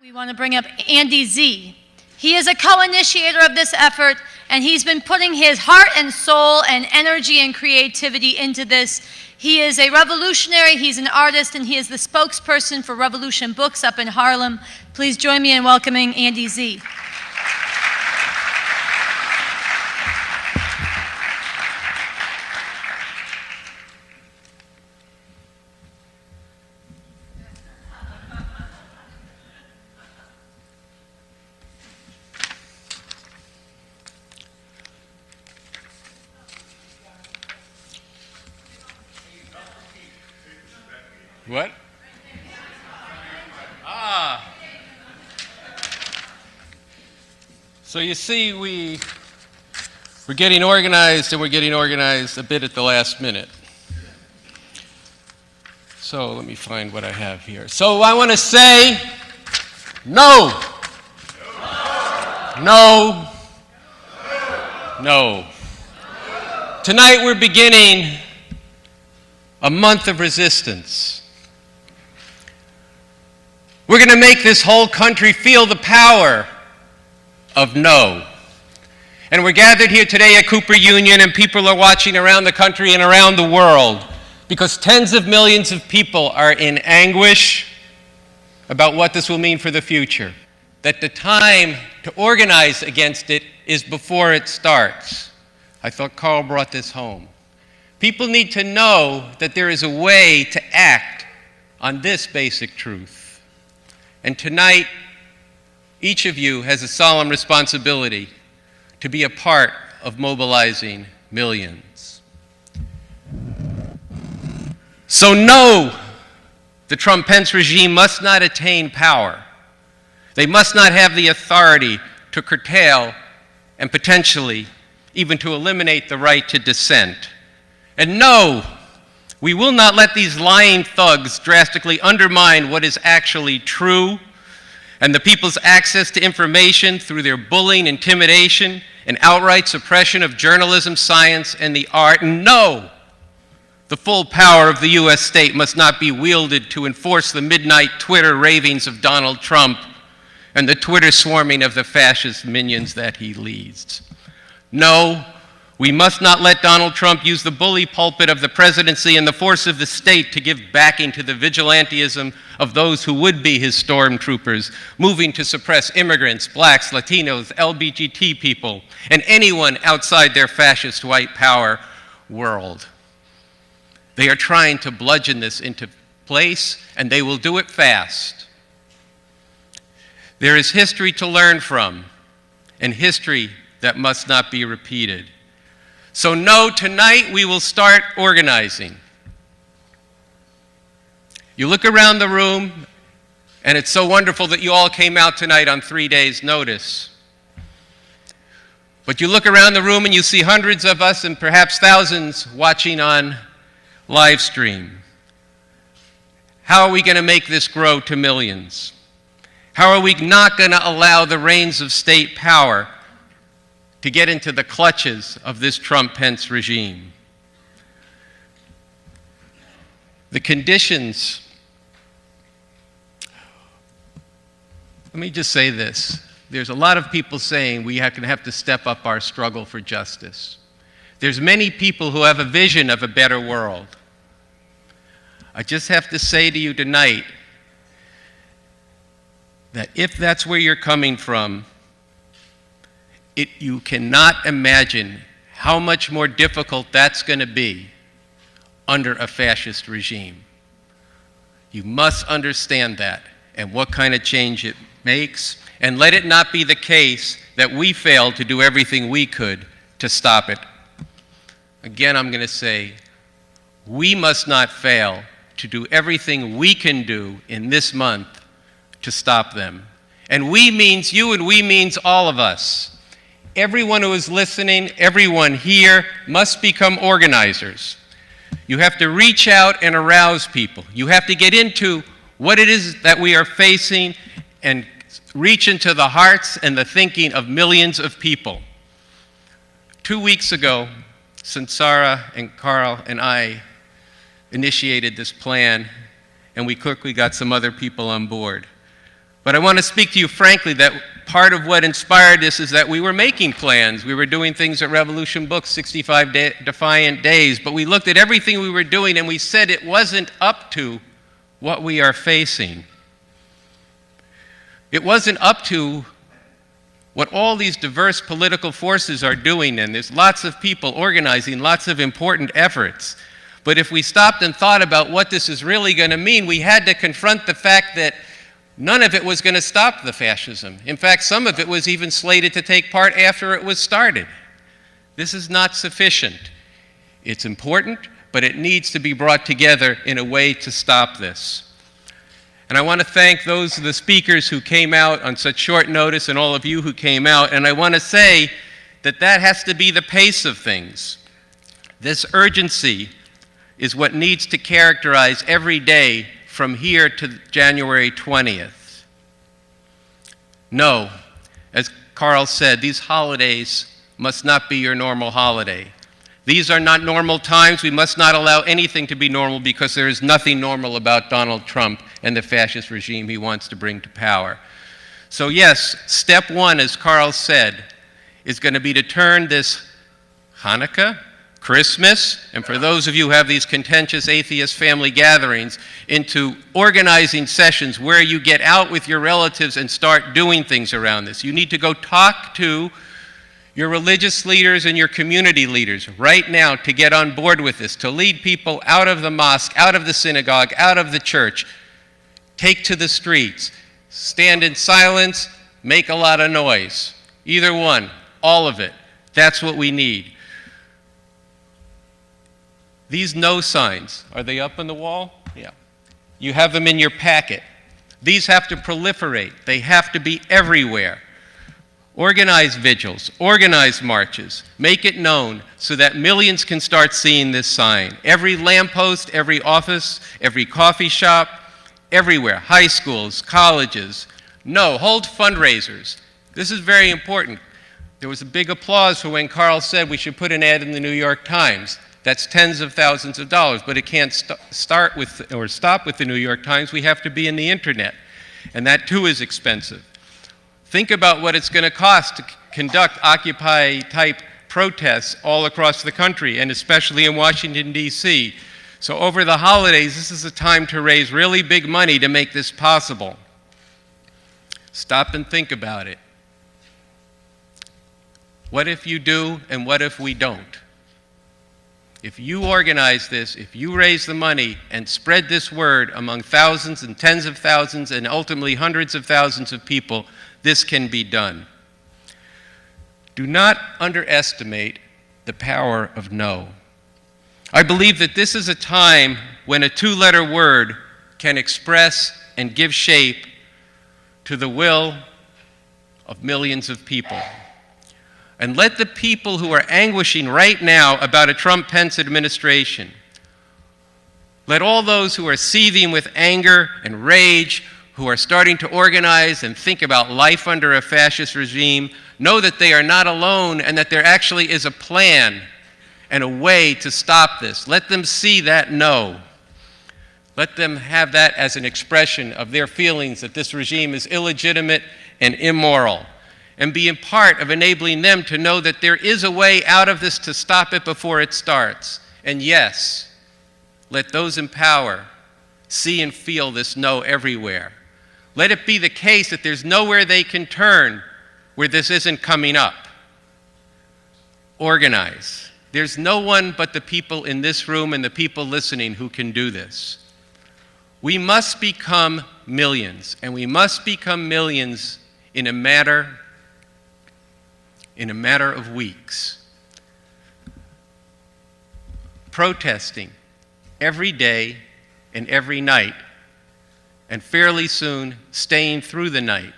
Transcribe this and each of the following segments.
We want to bring up Andy Z. He is a co-initiator of this effort, and he's been putting his heart and soul and energy and creativity into this. He is a revolutionary, he's an artist, and he is the spokesperson for Revolution Books up in Harlem. Please join me in welcoming Andy Z. What? So you see, we're getting organized, and we're getting organized a bit at the last minute. So let me find what I have here. So I want to say no. No. No. Tonight we're beginning a month of resistance. We're going to make this whole country feel the power of no. And we're gathered here today at Cooper Union, and people are watching around the country and around the world because tens of millions of people are in anguish about what this will mean for the future. That the time to organize against it is before it starts. I thought Carl brought this home. People need to know that there is a way to act on this basic truth. And tonight, each of you has a solemn responsibility to be a part of mobilizing millions. So no, the Trump-Pence regime must not attain power. They must not have the authority to curtail and potentially even to eliminate the right to dissent. And no, we will not let these lying thugs drastically undermine what is actually true and the people's access to information through their bullying, intimidation, and outright suppression of journalism, science, and the art. And no, the full power of the U.S. state must not be wielded to enforce the midnight Twitter ravings of Donald Trump and the Twitter swarming of the fascist minions that he leads. No, we must not let Donald Trump use the bully pulpit of the presidency and the force of the state to give backing to the vigilantism of those who would be his stormtroopers, moving to suppress immigrants, blacks, Latinos, LGBT people, and anyone outside their fascist white power world. They are trying to bludgeon this into place, and they will do it fast. There is history to learn from, and history that must not be repeated. So no, tonight we will start organizing. You look around the room, and it's so wonderful that you all came out tonight on 3 days' notice. But you look around the room and you see hundreds of us and perhaps thousands watching on live stream. How are we going to make this grow to millions? How are we not going to allow the reins of state power to get into the clutches of this Trump-Pence regime? The conditions, let me just say this. There's a lot of people saying we are going to have to step up our struggle for justice. There's many people who have a vision of a better world. I just have to say to you tonight that if that's where you're coming from, you cannot imagine how much more difficult that's going to be under a fascist regime. You must understand that and what kind of change it makes, and let it not be the case that we failed to do everything we could to stop it. Again, I'm going to say, we must not fail to do everything we can do in this month to stop them. And we means you, and we means all of us. Everyone who is listening, everyone here must become organizers. You have to reach out and arouse people. You have to get into what it is that we are facing and reach into the hearts and the thinking of millions of people. 2 weeks ago, Sansara and Carl and I initiated this plan, and we quickly got some other people on board. But I want to speak to you frankly that part of what inspired this is that we were making plans. We were doing things at Revolution Books, 65 Defiant Days, but we looked at everything we were doing and we said it wasn't up to what we are facing. It wasn't up to what all these diverse political forces are doing, and there's lots of people organizing lots of important efforts. But if we stopped and thought about what this is really going to mean, we had to confront the fact that none of it was going to stop the fascism. In fact, some of it was even slated to take part after it was started. This is not sufficient. It's important, but it needs to be brought together in a way to stop this. And I want to thank those of the speakers who came out on such short notice and all of you who came out. And I want to say that that has to be the pace of things. This urgency is what needs to characterize every day from here to January 20th. No, as Carl said, these holidays must not be your normal holiday. These are not normal times. We must not allow anything to be normal because there is nothing normal about Donald Trump and the fascist regime he wants to bring to power. So yes, step one, as Carl said, is going to be to turn this Hanukkah, Christmas, and for those of you who have these contentious atheist family gatherings, into organizing sessions where you get out with your relatives and start doing things around this. You need to go talk to your religious leaders and your community leaders right now to get on board with this, to lead people out of the mosque, out of the synagogue, out of the church. Take to the streets. Stand in silence, make a lot of noise. Either one, all of it. That's what we need. These no signs, are they up on the wall? Yeah. You have them in your packet. These have to proliferate. They have to be everywhere. Organize vigils, organize marches, make it known so that millions can start seeing this sign. Every lamppost, every office, every coffee shop, everywhere, high schools, colleges. No, hold fundraisers. This is very important. There was a big applause for when Carl said we should put an ad in the New York Times. That's tens of thousands of dollars, but it can't start with or stop with the New York Times. We have to be in the internet, and that too is expensive. Think about what it's going to cost to conduct Occupy-type protests all across the country, and especially in Washington, D.C. So over the holidays, this is a time to raise really big money to make this possible. Stop and think about it. What if you do, and what if we don't? If you organize this, if you raise the money and spread this word among thousands and tens of thousands and ultimately hundreds of thousands of people, this can be done. Do not underestimate the power of no. I believe that this is a time when a two-letter word can express and give shape to the will of millions of people. And let the people who are anguishing right now about a Trump-Pence administration, let all those who are seething with anger and rage, who are starting to organize and think about life under a fascist regime, know that they are not alone and that there actually is a plan and a way to stop this. Let them see that no. Let them have that as an expression of their feelings that this regime is illegitimate and immoral, and be a part of enabling them to know that there is a way out of this to stop it before it starts. And yes, let those in power see and feel this no everywhere. Let it be the case that there's nowhere they can turn where this isn't coming up. Organize. There's no one but the people in this room and the people listening who can do this. We must become millions, and we must become millions in a matter of weeks. Protesting every day and every night, and fairly soon staying through the night,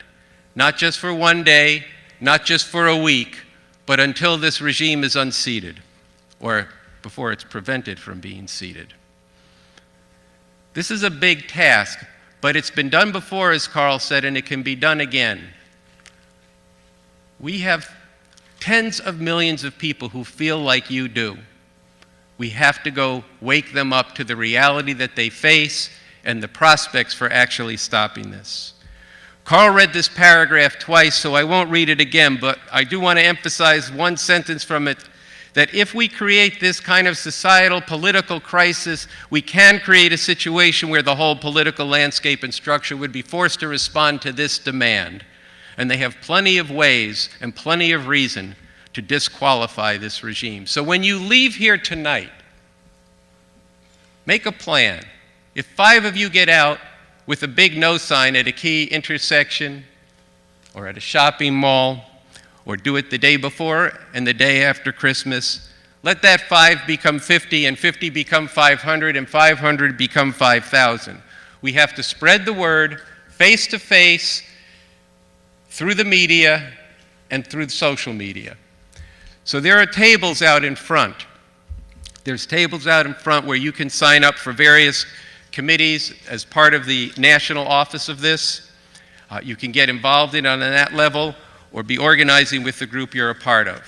not just for one day, not just for a week, but until this regime is unseated, or before it's prevented from being seated. This is a big task, but it's been done before, as Carl said, and it can be done again. We have tens of millions of people who feel like you do. We have to go wake them up to the reality that they face and the prospects for actually stopping this. Carl read this paragraph twice, so I won't read it again, but I do want to emphasize one sentence from it, that if we create this kind of societal political crisis, we can create a situation where the whole political landscape and structure would be forced to respond to this demand. And they have plenty of ways and plenty of reason to disqualify this regime. So when you leave here tonight, make a plan. If 5 of you get out with a big no sign at a key intersection or at a shopping mall, or do it the day before and the day after Christmas, let that 5 become 50 and 50 become 500 and 500 become 5,000. We have to spread the word face to face through the media and through social media. So there are tables out in front. There's tables out in front where you can sign up for various committees as part of the national office of this. You can get involved in it on that level or be organizing with the group you're a part of.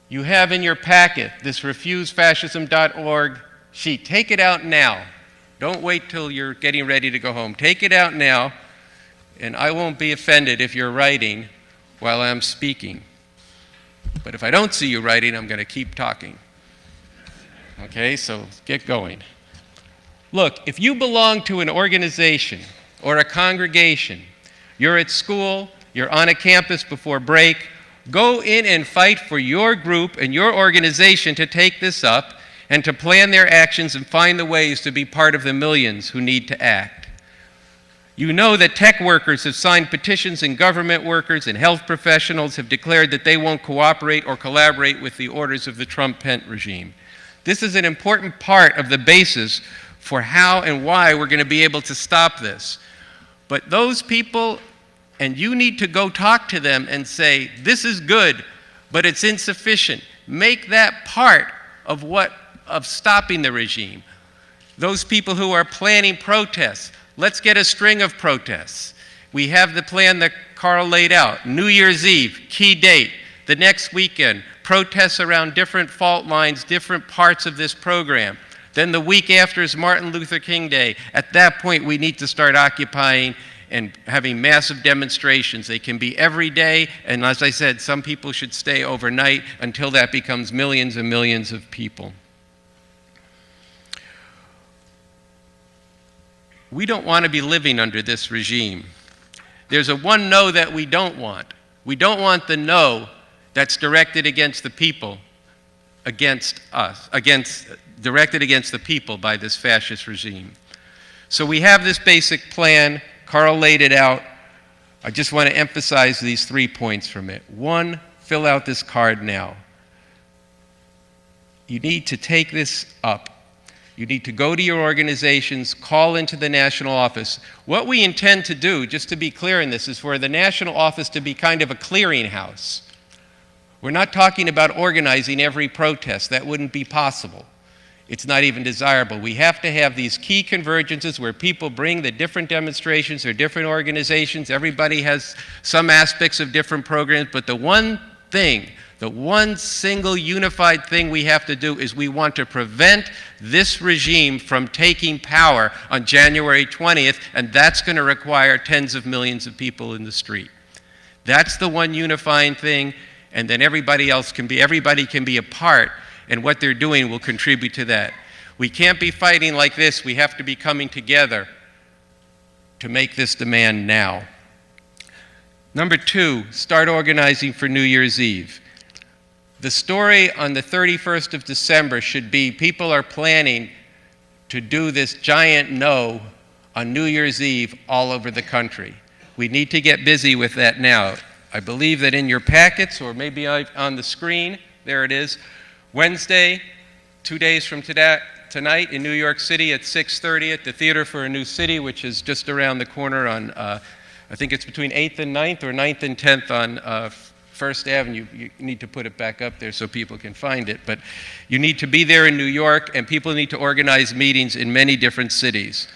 You have in your packet this refusefascism.org sheet. Take it out now. Don't wait till you're getting ready to go home. Take it out now, and I won't be offended if you're writing while I'm speaking. But if I don't see you writing, I'm going to keep talking. Okay, so get going. Look, if you belong to an organization or a congregation, you're at school, you're on a campus before break, go in and fight for your group and your organization to take this up and to plan their actions and find the ways to be part of the millions who need to act. You know that tech workers have signed petitions and government workers and health professionals have declared that they won't cooperate or collaborate with the orders of the Trump-Pence regime. This is an important part of the basis for how and why we're going to be able to stop this. But those people, and you need to go talk to them and say, this is good, but it's insufficient. Make that part of stopping the regime. Those people who are planning protests, let's get a string of protests. We have the plan that Carl laid out. New Year's Eve, key date. The next weekend, protests around different fault lines, different parts of this program. Then the week after is Martin Luther King Day. At that point, we need to start occupying and having massive demonstrations. They can be every day, and as I said, some people should stay overnight until that becomes millions and millions of people. We don't want to be living under this regime. There's a one no that we don't want. We don't want the no that's directed against the people, directed against the people by this fascist regime. So we have this basic plan. Carl laid it out. I just want to emphasize these 3 points from it. 1, fill out this card now. You need to take this up. You need to go to your organizations, call into the national office. What we intend to do, just to be clear in this, is for the national office to be kind of a clearinghouse. We're not talking about organizing every protest. That wouldn't be possible. It's not even desirable. We have to have these key convergences where people bring the different demonstrations or different organizations. Everybody has some aspects of different programs, but the one thing, the one single unified thing we have to do is we want to prevent this regime from taking power on January 20th, and that's going to require tens of millions of people in the street. That's the one unifying thing, and then everybody can be a part, and what they're doing will contribute to that. We can't be fighting like this. We have to be coming together to make this demand now. Number 2, start organizing for New Year's Eve. The story on the 31st of December should be people are planning to do this giant no on New Year's Eve all over the country. We need to get busy with that now. I believe that in your packets, or maybe on the screen, there it is, Wednesday, 2 days from tonight in New York City at 6:30 at the Theater for a New City, which is just around the corner on, I think it's between 8th and 9th or 9th and 10th on First Avenue. You need to put it back up there so people can find it. But you need to be there in New York, and people need to organize meetings in many different cities.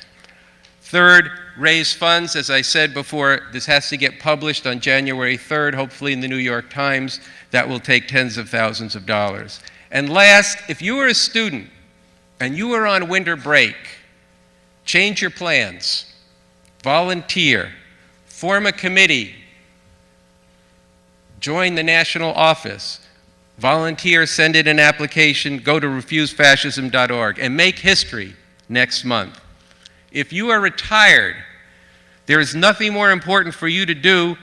3rd, raise funds. As I said before, this has to get published on January 3rd, hopefully in the New York Times. That will take tens of thousands of dollars. And last, if you are a student and you are on winter break, change your plans. Volunteer. Form a committee. Join the national office. Volunteer, send in an application, go to refusefascism.org, and make history next month. If you are retired, there is nothing more important for you to do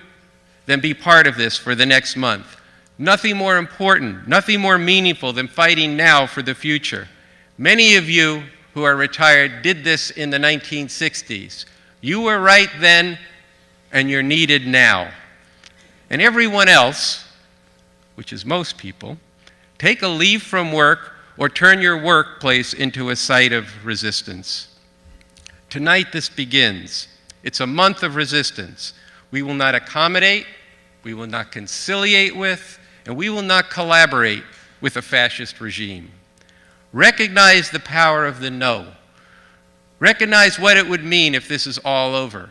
than be part of this for the next month. Nothing more important, nothing more meaningful than fighting now for the future. Many of you who are retired did this in the 1960s. You were right then, and you're needed now. And everyone else, which is most people, take a leave from work or turn your workplace into a site of resistance. Tonight this begins. It's a month of resistance. We will not accommodate, we will not conciliate with, and we will not collaborate with a fascist regime. Recognize the power of the no. Recognize what it would mean if this is all over,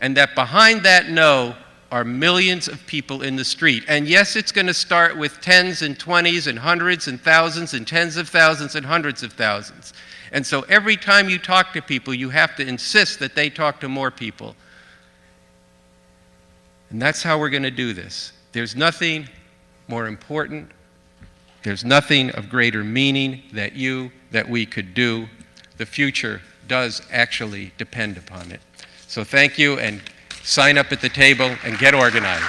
and that behind that no are millions of people in the street. And yes, it's going to start with tens and twenties and hundreds and thousands and tens of thousands and hundreds of thousands. And so every time you talk to people, you have to insist that they talk to more people. And that's how we're going to do this. There's nothing more important, there's nothing of greater meaning that we could do. The future does actually depend upon it. So thank you, and sign up at the table and get organized.